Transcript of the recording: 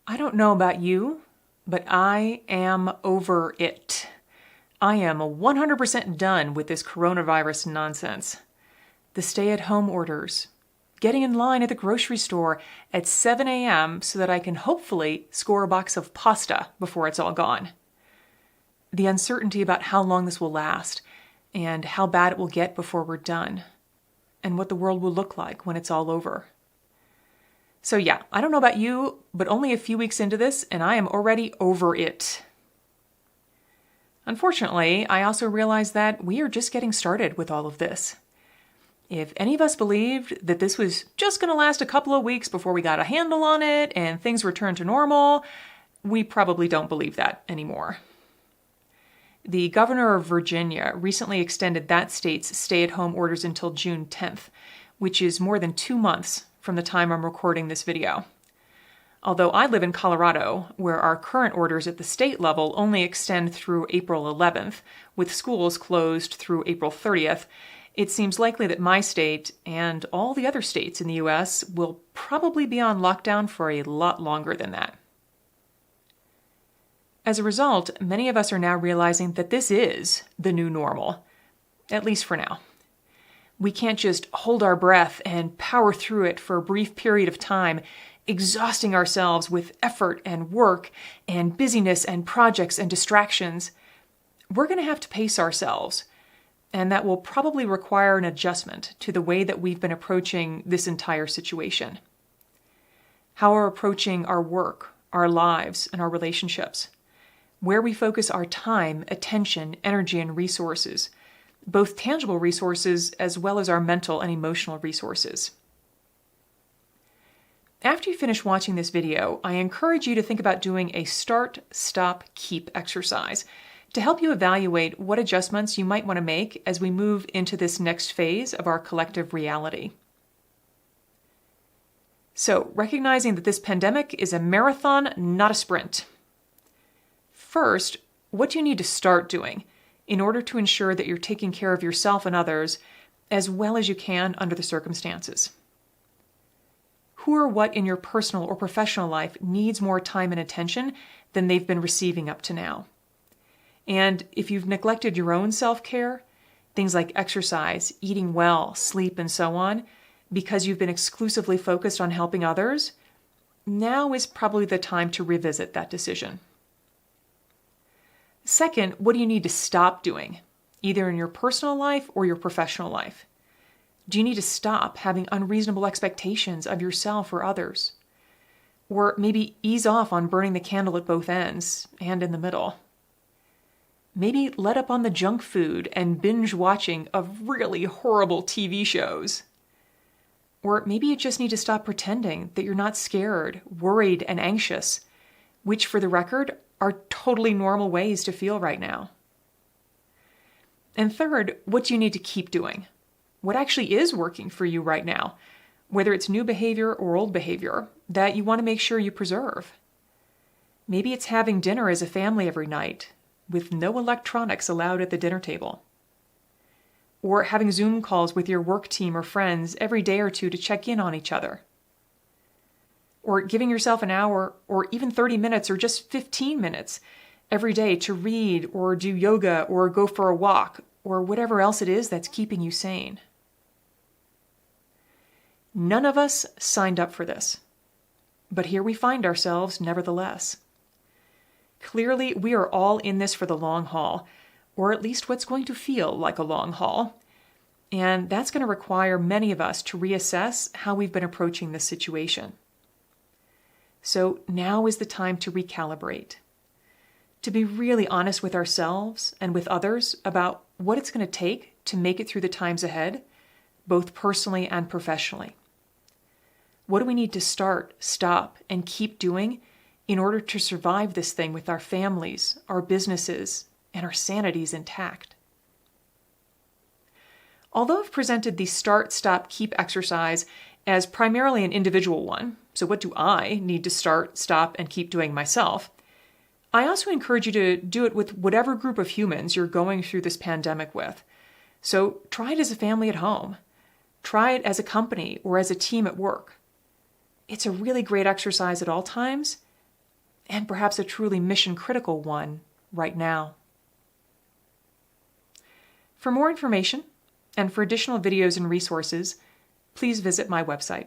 I don't know about you, but I am over it. I am 100% done with this coronavirus nonsense. The stay-at-home orders, getting in line at the grocery store at 7 a.m. so that I can hopefully score a box of pasta before it's all gone. The uncertainty about how long this will last and how bad it will get before we're done, and what the world will look like when it's all over. So yeah, I don't know about you, but only a few weeks into this, and I am already over it. Unfortunately, I also realize that we are just getting started with all of this. If any of us believed that this was just going to last a couple of weeks before we got a handle on it and things returned to normal, we probably don't believe that anymore. The governor of Virginia recently extended that state's stay-at-home orders until June 10th, which is more than 2 months from the time I'm recording this video. Although I live in Colorado, where our current orders at the state level only extend through April 11th, with schools closed through April 30th, it seems likely that my state, and all the other states in the U.S., will probably be on lockdown for a lot longer than that. As a result, many of us are now realizing that this is the new normal, at least for now. We can't just hold our breath and power through it for a brief period of time, exhausting ourselves with effort and work and busyness and projects and distractions. We're going to have to pace ourselves, and that will probably require an adjustment to the way that we've been approaching this entire situation. How we're approaching our work, our lives, and our relationships. Where we focus our time, attention, energy, and resources, both tangible resources as well as our mental and emotional resources. After you finish watching this video, I encourage you to think about doing a start, stop, keep exercise to help you evaluate what adjustments you might want to make as we move into this next phase of our collective reality. So, recognizing that this pandemic is a marathon, not a sprint. First, what do you need to start doing in order to ensure that you're taking care of yourself and others as well as you can under the circumstances? Who or what in your personal or professional life needs more time and attention than they've been receiving up to now? And if you've neglected your own self-care, things like exercise, eating well, sleep, and so on, because you've been exclusively focused on helping others, now is probably the time to revisit that decision. Second, what do you need to stop doing, either in your personal life or your professional life? Do you need to stop having unreasonable expectations of yourself or others? Or maybe ease off on burning the candle at both ends and in the middle? Maybe let up on the junk food and binge watching of really horrible TV shows. Or maybe you just need to stop pretending that you're not scared, worried, and anxious, which, for the record, are totally normal ways to feel right now. And third, what do you need to keep doing? What actually is working for you right now, whether it's new behavior or old behavior, that you want to make sure you preserve? Maybe it's having dinner as a family every night, with no electronics allowed at the dinner table. Or having Zoom calls with your work team or friends every day or two to check in on each other. Or giving yourself an hour or even 30 minutes or just 15 minutes every day to read or do yoga or go for a walk or whatever else it is that's keeping you sane. None of us signed up for this, but here we find ourselves nevertheless. Clearly, we are all in this for the long haul, or at least what's going to feel like a long haul, and that's going to require many of us to reassess how we've been approaching this situation. So now is the time to recalibrate, to be really honest with ourselves and with others about what it's going to take to make it through the times ahead, both personally and professionally. What do we need to start, stop, and keep doing in order to survive this thing with our families, our businesses, and our sanities intact? Although I've presented the start, stop, keep exercise as primarily an individual one, so what do I need to start, stop, and keep doing myself, I also encourage you to do it with whatever group of humans you're going through this pandemic with. So try it as a family at home. Try it as a company or as a team at work. It's a really great exercise at all times, and perhaps a truly mission-critical one right now. For more information and for additional videos and resources, please visit my website.